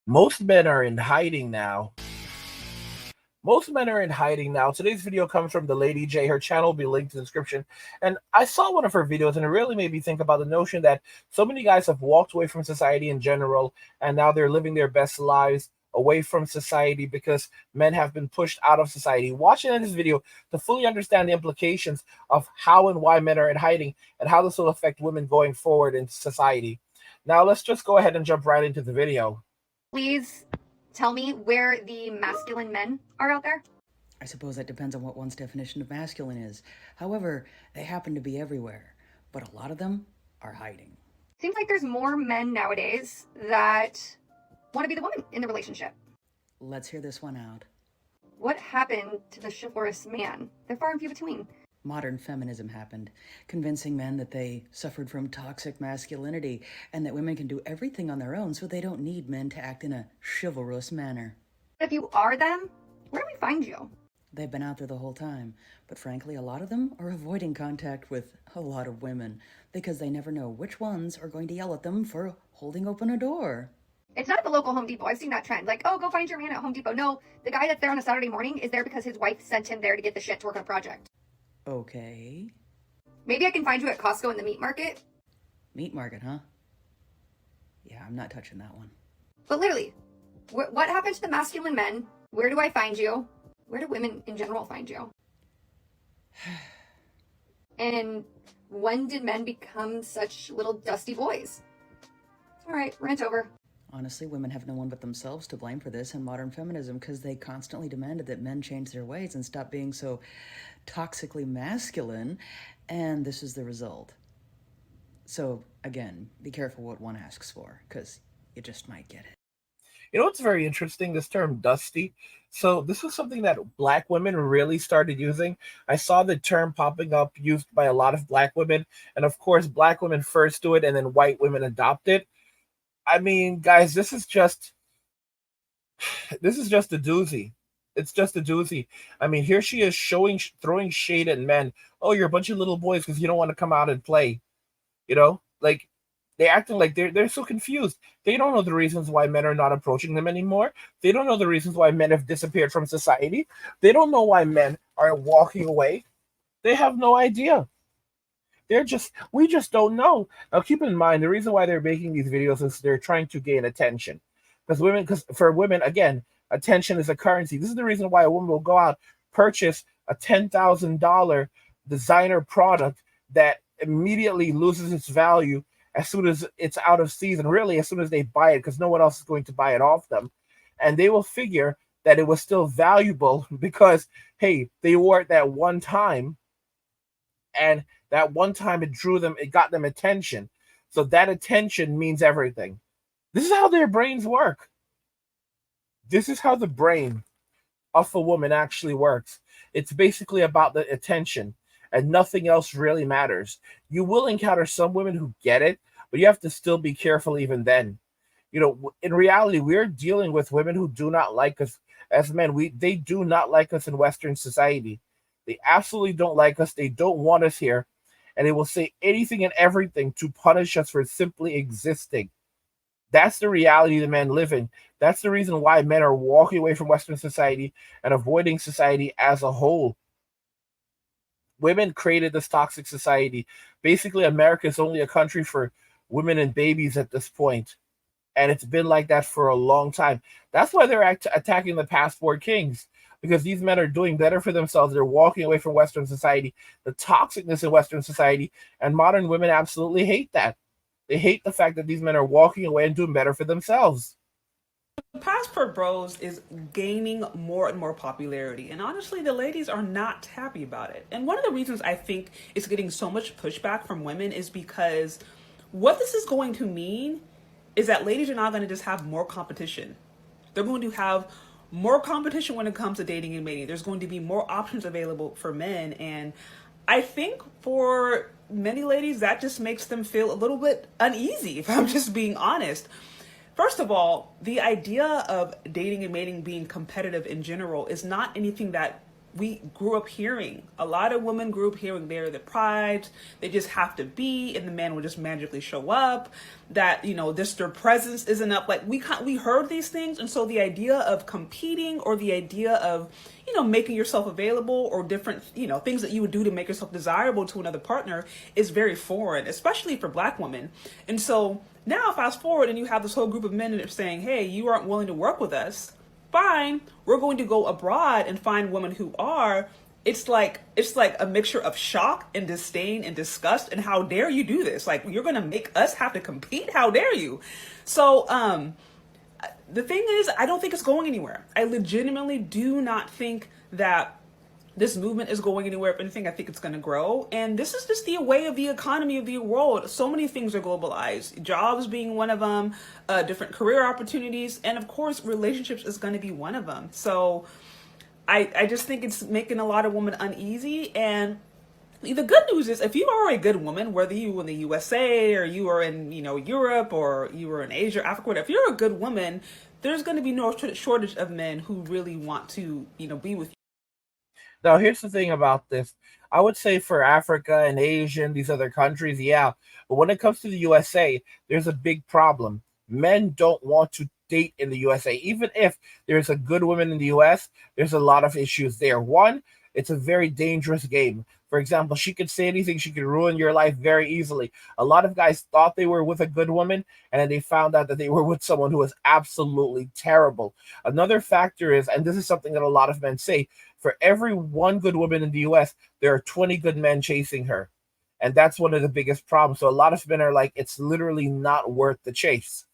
Most men are in hiding now. Most men are in hiding now. Today's video comes from the Lady J. Her channel will be linked in the description. And I saw one of her videos and it really made me think about the notion that so many guys have walked away from society in general and now they're living their best lives away from society because men have been pushed out of society. Watching this video to fully understand the implications of how and why men are in hiding and how this will affect women going forward in society. Now let's just go ahead and jump right into the video. Please tell me where the masculine men are out there? I suppose that depends on what one's definition of masculine is. However, they happen to be everywhere, but a lot of them are hiding. Seems like there's more men nowadays that want to be the woman in the relationship. Let's hear this one out. What happened to the chivalrous man? They're far and few between. Modern feminism happened, convincing men that they suffered from toxic masculinity and that women can do everything on their own so they don't need men to act in a chivalrous manner. If you are them, where do we find you? They've been out there the whole time, but frankly, a lot of them are avoiding contact with a lot of women because they never know which ones are going to yell at them for holding open a door. It's not at the local Home Depot. I've seen that trend. Like, oh, go find your man at Home Depot. No, the guy that's there on a Saturday morning is there because his wife sent him there to get the shit to work on a project. Okay. Maybe I can find you at Costco in the meat market. Meat market, huh? Yeah, I'm not touching that one. But literally, what happened to the masculine men? Where do I find you? Where do women in general find you? And when did men become such little dusty boys? All right, rant over. Honestly, women have no one but themselves to blame for this and modern feminism because they constantly demanded that men change their ways and stop being so toxically masculine, and this is the result. So, again, be careful what one asks for because you just might get it. You know what's very interesting? This term dusty. So this is something that black women really started using. I saw the term popping up used by a lot of black women. And of course, black women first do it and then white women adopt it. I mean, guys, this is just a doozy. It's just a doozy. I mean, here she is throwing shade at men. Oh, you're a bunch of little boys because you don't want to come out and play. Like they acting like they're so confused. They don't know the reasons why men are not approaching them anymore. They don't know the reasons why men have disappeared from society. They don't know why men are walking away. They have no idea. We just don't know. Now keep in mind the reason why they're making these videos is they're trying to gain attention. Because for women, again, attention is a currency. This is the reason why a woman will go out, purchase a $10,000 designer product that immediately loses its value as soon as it's out of season, really as soon as they buy it, because no one else is going to buy it off them. And they will figure that it was still valuable because, hey, they wore it that one time, and that one time it got them attention. So that attention means everything. This is how their brains work. This is how the brain of a woman actually works. It's basically about the attention, and nothing else really matters. You will encounter some women who get it, but you have to still be careful even then. In reality, we're dealing with women who do not like us as men. They do not like us in Western society. They absolutely don't like us. They don't want us here, and they will say anything and everything to punish us for simply existing. That's the reality the men live in. That's the reason why men are walking away from Western society and avoiding society as a whole. Women created this toxic society. Basically, America is only a country for women and babies at this point, and it's been like that for a long time. That's why they're attacking the passport kings, because these men are doing better for themselves. They're walking away from Western society, the toxicness in Western society, and modern women absolutely hate that. They hate the fact that these men are walking away and doing better for themselves. Passport Bros is gaining more and more popularity, and honestly, the ladies are not happy about it. And one of the reasons I think it's getting so much pushback from women is because what this is going to mean is that ladies are not going to just have more competition. They're going to have more competition when it comes to dating and mating. There's going to be more options available for men, and I think for many ladies, that just makes them feel a little bit uneasy, if I'm just being honest. First of all, the idea of dating and mating being competitive in general is not anything that we grew up hearing. A lot of women grew up hearing they're the prize, they just have to be, and the man will just magically show up. That, you know, this their presence isn't up. Like we heard these things, and so the idea of competing or the idea of, you know, making yourself available or different, you know, things that you would do to make yourself desirable to another partner is very foreign, especially for Black women. And so now fast forward and you have this whole group of men that are saying, hey, you aren't willing to work with us. Fine, we're going to go abroad and find women who are. It's like a mixture of shock and disdain and disgust, and how dare you do this? Like, you're gonna make us have to compete? How dare you? So the thing is, I don't think it's going anywhere. I legitimately do not think that this movement is going anywhere. If anything, I think it's going to grow. And this is just the way of the economy of the world. So many things are globalized, jobs being one of them, different career opportunities, and of course relationships is going to be one of them. So I just think it's making a lot of women uneasy. And the good news is, if you are a good woman, whether you in the USA or you are in, you know, Europe, or you are in Asia, Africa, whatever, if you're a good woman, there's going to be no shortage of men who really want to, you know, be with you. Now, here's the thing about this. I would say for Africa and Asia and these other countries, yeah. But when it comes to the USA, there's a big problem. Men don't want to date in the USA. Even if there's a good woman in the US, there's a lot of issues there. One, it's a very dangerous game. For example, she could say anything, she could ruin your life very easily. A lot of guys thought they were with a good woman, and then they found out that they were with someone who was absolutely terrible. Another factor is, and this is something that a lot of men say, for every one good woman in the US, there are 20 good men chasing her. And that's one of the biggest problems. So a lot of men are like, it's literally not worth the chase.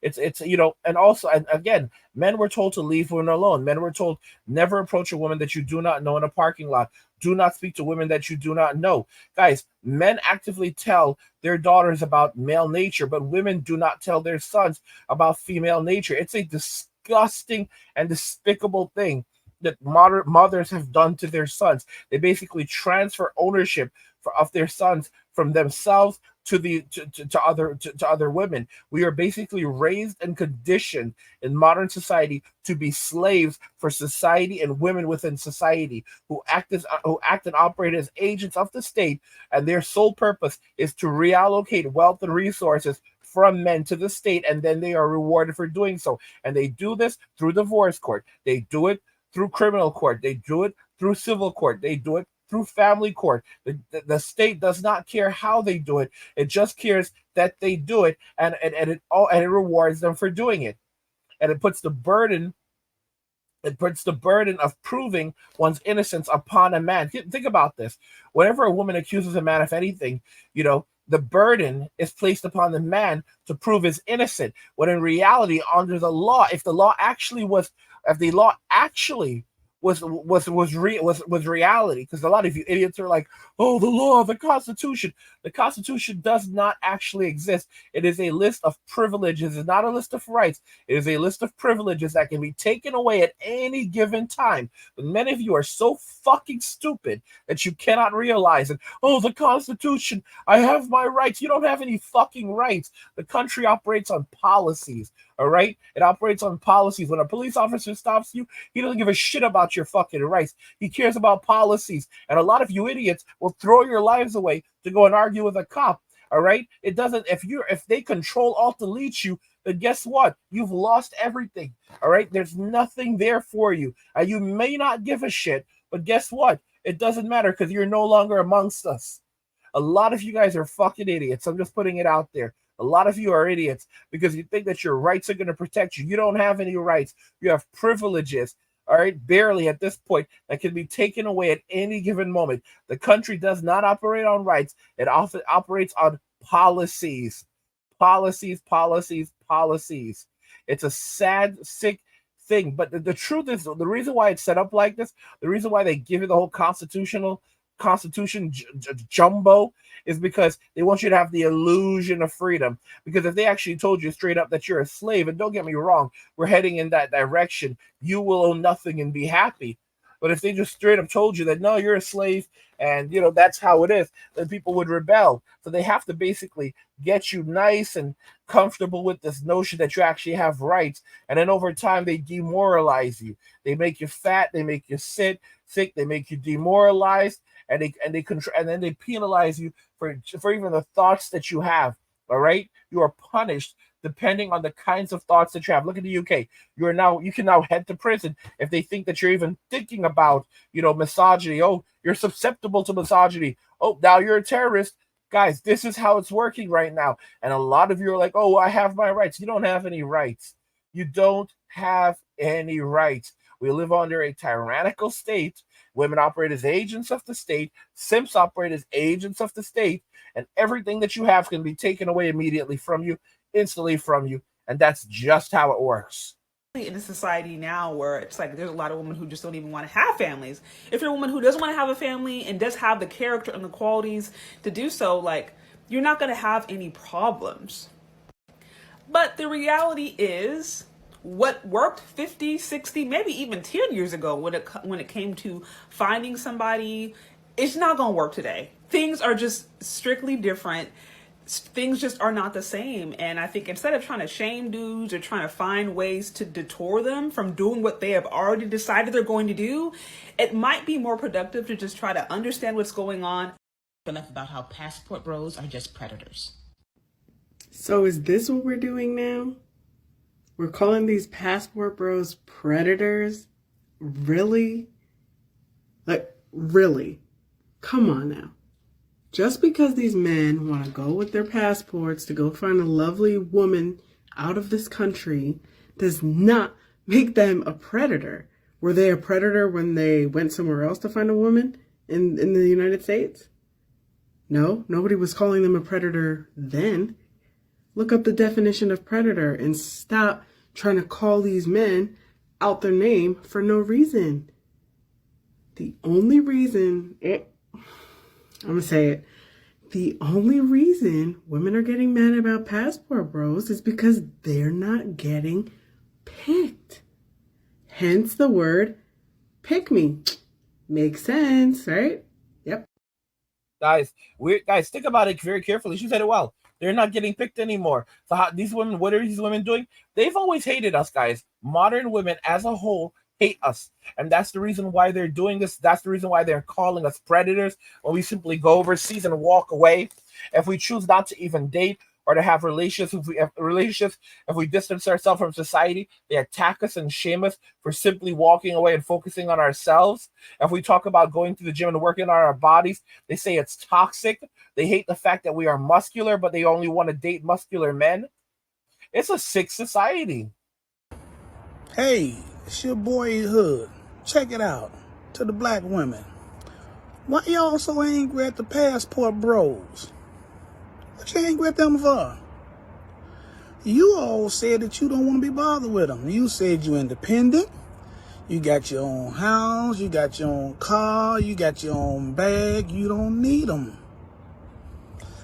It's you know, and also, and again, men were told to leave women alone. Men were told never approach a woman that you do not know in a parking lot. Do not speak to women that you do not know. Guys, men actively tell their daughters about male nature, but women do not tell their sons about female nature. It's a disgusting and despicable thing that modern mothers have done to their sons. They basically transfer ownership of their sons from themselves to other women. We are basically raised and conditioned in modern society to be slaves for society and women within society who act and operate as agents of the state, and their sole purpose is to reallocate wealth and resources from men to the state, and then they are rewarded for doing so. And they do this through divorce court. They do it through criminal court. They do it through civil court. They do it through family court. The state does not care how they do it. It just cares that they do it, and it rewards them for doing it. And it puts the burden of proving one's innocence upon a man. Think about this. Whenever a woman accuses a man of anything, you know, the burden is placed upon the man to prove his innocent. When in reality, under the law, if the law actually was reality, because a lot of you idiots are like, oh, the law, the Constitution does not actually exist. It is a list of privileges. It's not a list of rights. It is a list of privileges that can be taken away at any given time. But many of you are so fucking stupid that you cannot realize it. Oh, the Constitution, I have my rights. You don't have any fucking rights. The country operates on policies. All right, it operates on policies. When a police officer stops you, he doesn't give a shit about your fucking rights. He cares about policies. And a lot of you idiots will throw your lives away to go and argue with a cop. All right, it doesn't. If they control alt delete you, then guess what? You've lost everything. All right, there's nothing there for you. You may not give a shit, but guess what? It doesn't matter because you're no longer amongst us. A lot of you guys are fucking idiots. I'm just putting it out there. A lot of you are idiots because you think that your rights are going to protect you. You don't have any rights. You have privileges, all right, barely at this point, that can be taken away at any given moment. The country does not operate on rights. It often operates on policies. Policies. It's a sad, sick thing. But the truth is, the reason why it's set up like this, the reason why they give it the whole Constitution jumbo is because they want you to have the illusion of freedom. Because if they actually told you straight up that you're a slave, and don't get me wrong, we're heading in that direction, you will own nothing and be happy. But if they just straight up told you that no, you're a slave and that's how it is, then people would rebel. So they have to basically get you nice and comfortable with this notion that you actually have rights. And then over time they demoralize you. They make you fat, they make you sick, they make you demoralized, and then they penalize you for even the thoughts that you have. All right, you are punished depending on the kinds of thoughts that you have. Look at the UK. You can now head to prison if they think that you're even thinking about misogyny. Oh, you're susceptible to misogyny. Oh, now you're a terrorist. Guys, this is how it's working right now. And a lot of you are like, oh, I have my rights. You don't have any rights. You don't have any rights. We live under a tyrannical state. Women operate as agents of the state. Simps operate as agents of the state. And everything that you have can be taken away immediately from you, instantly from you. And that's just how it works. In a society now where it's like there's a lot of women who just don't even want to have families. If you're a woman who doesn't want to have a family and does have the character and the qualities to do so, like, you're not going to have any problems. But the reality is, what worked 50, 60, maybe even 10 years ago when it came to finding somebody, it's not going to work today. Things are just strictly different. Things just are not the same. And I think instead of trying to shame dudes or trying to find ways to detour them from doing what they have already decided they're going to do, it might be more productive to just try to understand what's going on. Enough about how passport bros are just predators. So is this what we're doing now? We're calling these passport bros predators? Really? Like, really? Come on now. Just because these men want to go with their passports to go find a lovely woman out of this country does not make them a predator. Were they a predator when they went somewhere else to find a woman in the United States? No, nobody was calling them a predator then. Look up the definition of predator and stop trying to call these men out their name for no reason. The only reason, I'm going to say it, the only reason women are getting mad about passport bros is because they're not getting picked. Hence the word pick me. Makes sense, right? Yep. Guys, think about it very carefully. She said it well. They're not getting picked anymore. So these women, what are these women doing? They've always hated us, guys. Modern women as a whole hate us. And that's the reason why they're doing this. That's the reason why they're calling us predators when we simply go overseas and walk away. If we choose not to even date or to have relationships, if we distance ourselves from society, they attack us and shame us for simply walking away and focusing on ourselves. If we talk about going to the gym and working on our bodies, they say it's toxic. They hate the fact that we are muscular, but they only want to date muscular men. It's a sick society. Hey, it's your boy Hood. Check it out. To the black women. Why y'all so angry at the passport bros? What you angry at them for? You all said that you don't want to be bothered with them. You said you're independent. You got your own house. You got your own car. You got your own bag. You don't need them.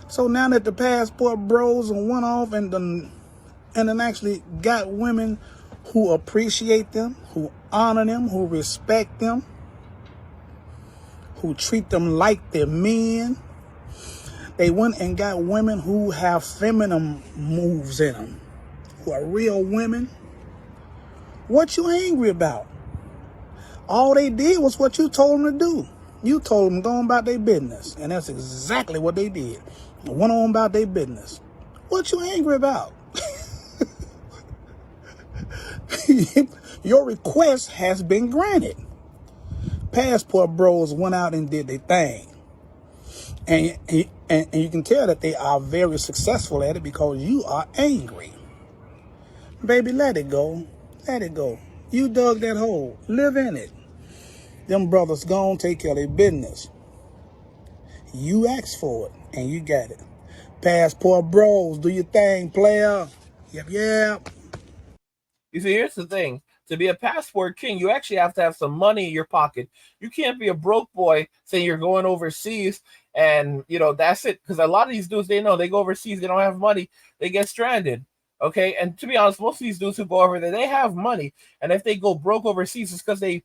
So now that the passport bros went off and then actually got women who appreciate them, who honor them, who respect them, who treat them like they're men. They went and got women who have feminine moves in them, who are real women. What you angry about? All they did was what you told them to do. You told them go on about their business, and that's exactly what they did. Went on about their business. What you angry about? Your request has been granted. Passport bros went out and did their thing. And you can tell that they are very successful at it because you are angry. Baby, let it go. Let it go. You dug that hole. Live in it. Them brothers gone take care of their business. You asked for it, and you got it. Passport bros, do your thing, player. Yep. You see, here's the thing. To be a passport king, you actually have to have some money in your pocket. You can't be a broke boy saying you're going overseas and, that's it. Because a lot of these dudes, they know they go overseas, they don't have money, they get stranded. Okay, and to be honest, most of these dudes who go over there, they have money, and if they go broke overseas, it's because they,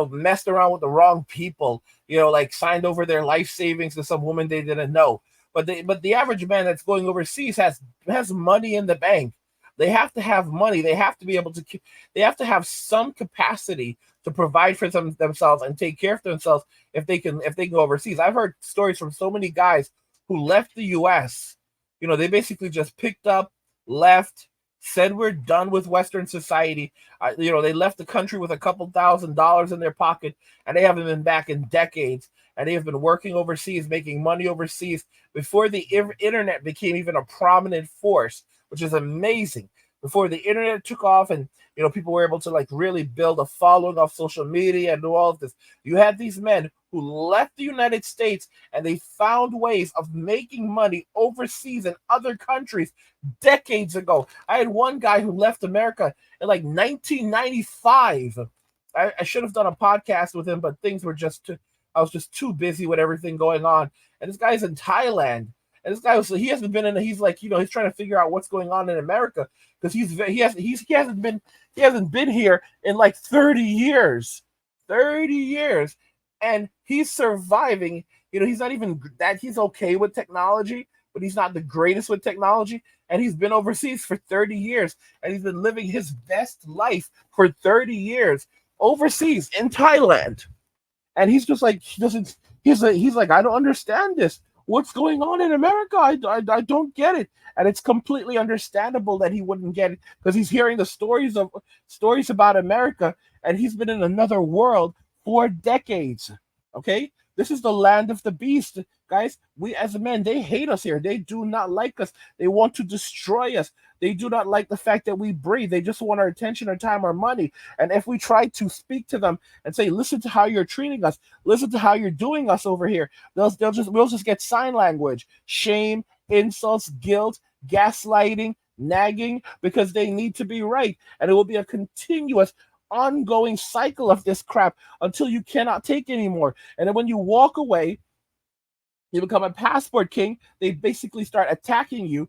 messed around with the wrong people. Like signed over their life savings to some woman they didn't know. But the average man that's going overseas has money in the bank. They have to have money. They have to be able to. They have to have some capacity to provide for themselves and take care of themselves if they can go overseas. I've heard stories from so many guys who left the U.S. They basically just picked up, left, said we're done with Western society. They left the country with a couple $1,000s in their pocket, and they haven't been back in decades. And they have been working overseas, making money overseas before the internet became even a prominent force, which is amazing. Before the internet took off, and people were able to like really build a following off social media and do all of this, you had these men who left the United States and they found ways of making money overseas in other countries decades ago. I had one guy who left America in like 1995. I should have done a podcast with him, but things were I was just too busy with everything going on. And this guy's in Thailand. And this guy he hasn't been in. He's like, he's trying to figure out what's going on in America because he hasn't been here in like 30 years, 30 years, and he's surviving. He's not even that. He's okay with technology, but he's not the greatest with technology. And he's been overseas for 30 years, and he's been living his best life for 30 years overseas in Thailand. And he's just like he doesn't. He's like I don't understand this. What's going on in America? I don't get it. And it's completely understandable that he wouldn't get it because he's hearing the stories about America, and he's been in another world for decades. Okay, this is the land of the beast, guys. We as men, they hate us here. They do not like us. They want to destroy us. They do not like the fact that we breathe. They just want our attention, our time, our money. And if we try to speak to them and say, "Listen to how you're treating us. Listen to how you're doing us over here," we'll just get sign language, shame, insults, guilt, gaslighting, nagging, because they need to be right. And it will be a continuous ongoing cycle of this crap until you cannot take anymore. And then when you walk away, you become a passport king. They basically start attacking you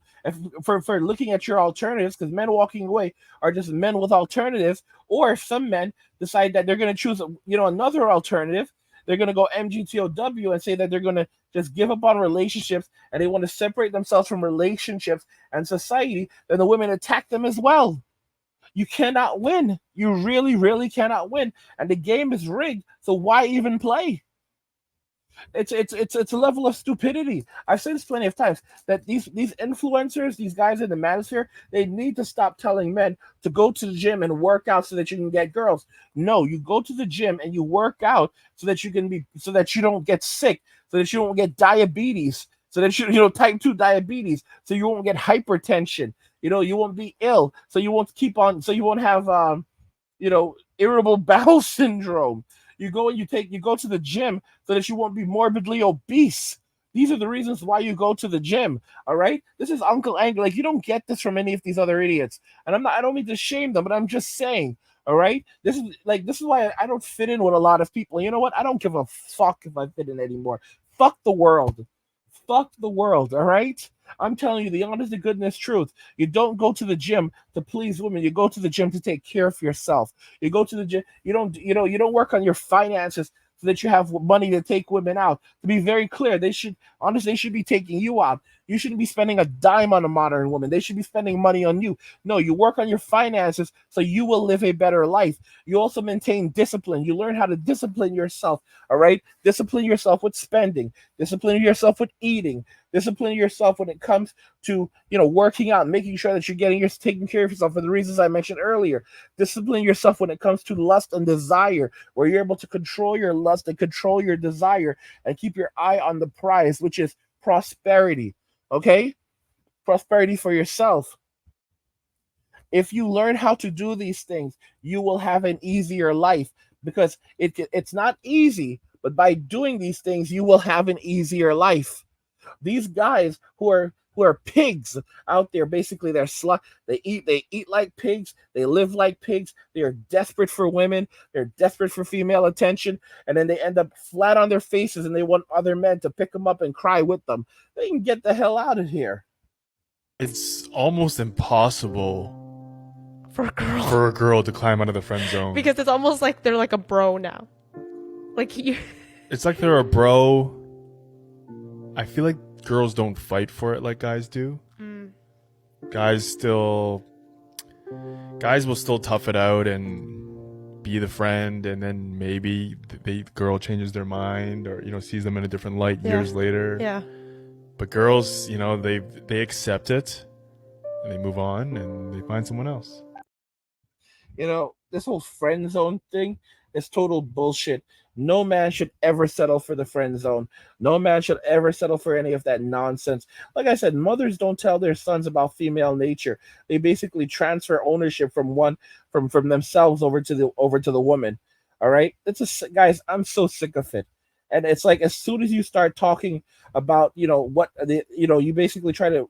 for looking at your alternatives, because men walking away are just men with alternatives. Or if some men decide that they're going to choose another alternative, they're going to go MGTOW and say that they're going to just give up on relationships and they want to separate themselves from relationships and society, then the women attack them as well. You cannot win. You really, really cannot win. And the game is rigged. So why even play? It's a level of stupidity. I've said this plenty of times that these influencers, these guys in the manosphere, they need to stop telling men to go to the gym and work out so that you can get girls. No, you go to the gym and you work out so that so that you don't get sick, so that you don't get diabetes, so that type 2 diabetes, so you won't get hypertension. You won't be ill, so you won't have irritable bowel syndrome. You go to the gym so that you won't be morbidly obese. These are the reasons why you go to the gym. All right. This is Uncle Ang. Like, you don't get this from any of these other idiots. And I don't mean to shame them, but I'm just saying. All right. This is why I don't fit in with a lot of people. You know what? I don't give a fuck if I fit in anymore. Fuck the world. Fuck the world. All right. I'm telling you the honest to goodness truth. You don't go to the gym to please women. You go to the gym to take care of yourself. You go to the gym. You don't work on your finances so that you have money to take women out. To be very clear, they should be taking you out. You shouldn't be spending a dime on a modern woman. They should be spending money on you. No, you work on your finances so you will live a better life. You also maintain discipline. You learn how to discipline yourself. All right. Discipline yourself with spending. Discipline yourself with eating. Discipline yourself when it comes to working out, making sure that you're taking care of yourself for the reasons I mentioned earlier. Discipline yourself when it comes to lust and desire, where you're able to control your lust and control your desire and keep your eye on the prize, which is prosperity. Okay? Prosperity for yourself. If you learn how to do these things, you will have an easier life, because it's not easy, but by doing these things, you will have an easier life. These guys who are pigs out there, basically they're they eat like pigs, they live like pigs, they are desperate for women, they're desperate for female attention, and then they end up flat on their faces and they want other men to pick them up and cry with them. They can get the hell out of here. it's almost impossible For a girl. for a girl to climb out of the friend zone. Because it's almost like they're like a bro now. Like you. It's like they're a bro. I feel like girls don't fight for it like guys do. Guys will still tough it out and be the friend, and then maybe the girl changes their mind or sees them in a different light years later. Yeah. But girls, they accept it and they move on and they find someone else. This whole friend zone thing is total bullshit. No man should ever settle for the friend zone. No man should ever settle for any of that nonsense. Like I said, mothers don't tell their sons about female nature. They basically transfer ownership from themselves over to the woman. All right, guys. I'm so sick of it. And it's like as soon as you start talking about you basically try to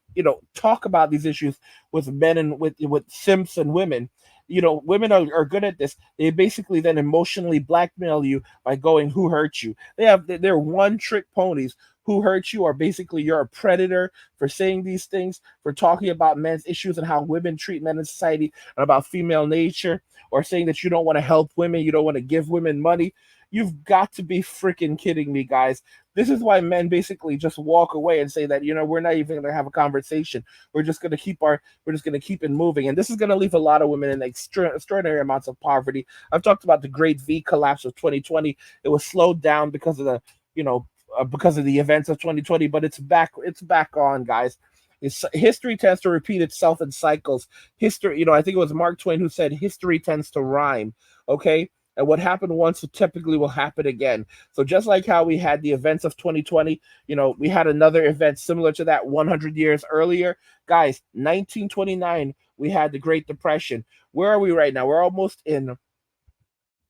talk about these issues with men and with simps and women. Women are good at this. They basically then emotionally blackmail you by going, "Who hurt you?" They're one trick ponies. Who hurt you? Or basically you're a predator for saying these things, for talking about men's issues and how women treat men in society and about female nature, or saying that you don't want to help women, you don't want to give women money. You've got to be freaking kidding me, guys. This is why men basically just walk away and say that, we're not even going to have a conversation. We're just going to keep it moving. And this is going to leave a lot of women in extraordinary amounts of poverty. I've talked about the great V collapse of 2020. It was slowed down because of the events of 2020, but it's back on, guys. History tends to repeat itself in cycles. History, I think it was Mark Twain who said history tends to rhyme. Okay. And what happened once typically will happen again. So just like how we had the events of 2020, we had another event similar to that 100 years earlier. Guys, 1929, we had the Great Depression. Where are we right now? We are almost in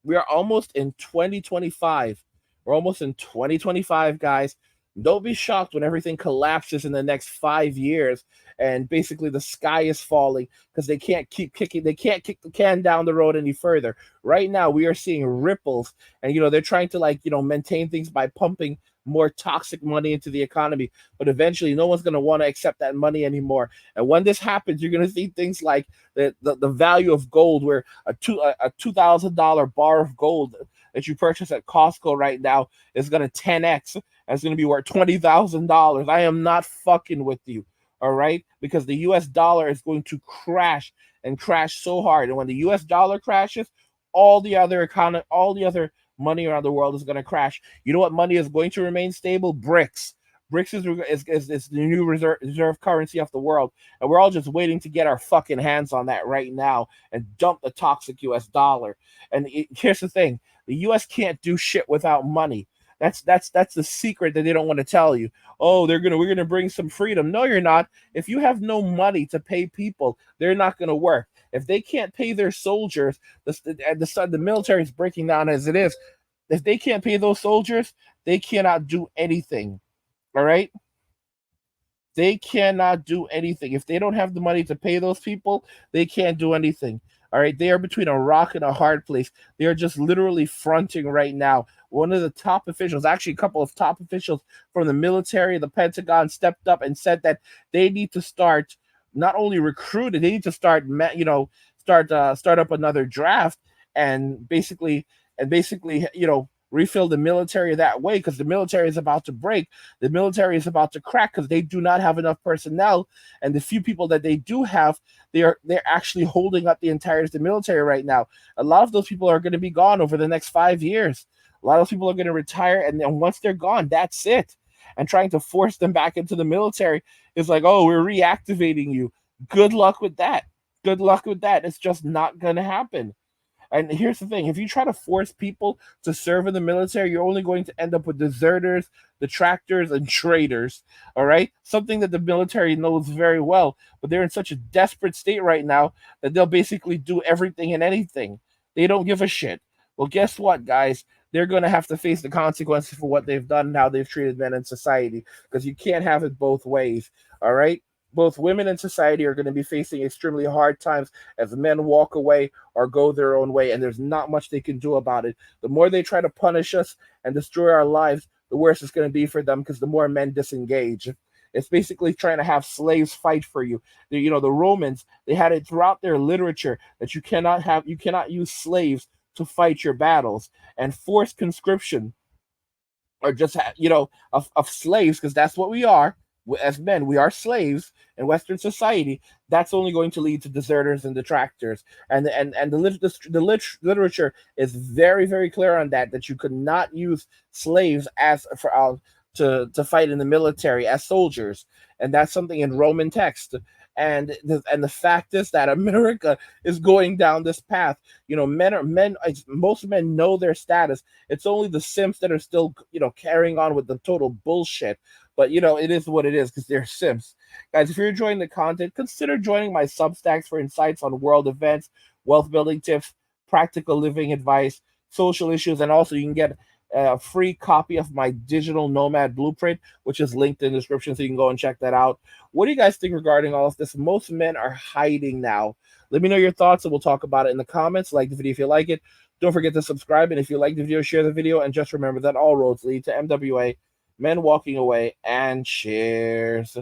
2025. We're almost in 2025, guys. Don't be shocked when everything collapses in the next 5 years and basically the sky is falling because they can't kick the can down the road any further. Right now, we are seeing ripples, and they're trying to maintain things by pumping more toxic money into the economy. But eventually, no one's going to want to accept that money anymore. And when this happens, you're going to see things like the value of gold, where a $2,000 bar of gold that you purchase at Costco right now is going to 10x. That's going to be worth $20,000. I am not fucking with you, all right? Because the U.S. dollar is going to crash and crash so hard. And when the U.S. dollar crashes, all the other money around the world is going to crash. You know what money is going to remain stable? BRICS. BRICS is the new reserve currency of the world, and we're all just waiting to get our fucking hands on that right now and dump the toxic U.S. dollar. And here's the thing: the U.S. can't do shit without money. That's the secret that they don't want to tell you. Oh, we're gonna bring some freedom. No, you're not. If you have no money to pay people, they're not gonna work. If they can't pay their soldiers, the military is breaking down as it is. If they can't pay those soldiers, they cannot do anything. All right? They cannot do anything. If they don't have the money to pay those people, they can't do anything. All right? They are between a rock and a hard place. They are just literally fronting right now. One of the top officials, actually a couple of top officials from the military, the Pentagon, stepped up and said that they need to start not only recruiting, they need to start up another draft and basically refill the military that way, because the military is about to break. The military is about to crack because they do not have enough personnel, and the few people that they do have, they're actually holding up the entirety of the military right now. A lot of those people are going to be gone over the next 5 years. A lot of people are going to retire, and then once they're gone, that's it. And trying to force them back into the military is like, oh, we're reactivating you. Good luck with that. Good luck with that. It's just not going to happen. And here's the thing: if you try to force people to serve in the military, you're only going to end up with deserters, detractors, and traitors. All right? Something that the military knows very well, but they're in such a desperate state right now that they'll basically do everything and anything. They don't give a shit. Well, guess what, guys? They're going to have to face the consequences for what they've done and how they've treated men in society, because you can't have it both ways. All right? Both women in society are going to be facing extremely hard times as men walk away or go their own way, and there's not much they can do about it. The more they try to punish us and destroy our lives, the worse it's going to be for them, because the more men disengage. It's basically trying to have slaves fight for you. The Romans, they had it throughout their literature that you cannot use slaves to fight your battles, and forced conscription, or just of slaves, because that's what we are. As men, we are slaves in Western society. That's only going to lead to deserters and detractors. And literature is very, very clear on that you could not use slaves as for to fight in the military as soldiers, and that's something in Roman text. And the fact is that America is going down this path. Most men know their status. It's only the simps that are still carrying on with the total bullshit. But it is what it is, because they're simps. Guys, if you're enjoying the content, consider joining my Substacks for insights on world events, wealth building tips, practical living advice, social issues, and also you can get a free copy of my digital nomad blueprint, which is linked in the description, so you can go and check that out. What do you guys think regarding all of this? Most men are hiding now. Let me know your thoughts, and we'll talk about it in the comments. Like the video if you like it. Don't forget to subscribe, and if you like the video, share the video, and just remember that all roads lead to MWA, men walking away, and cheers.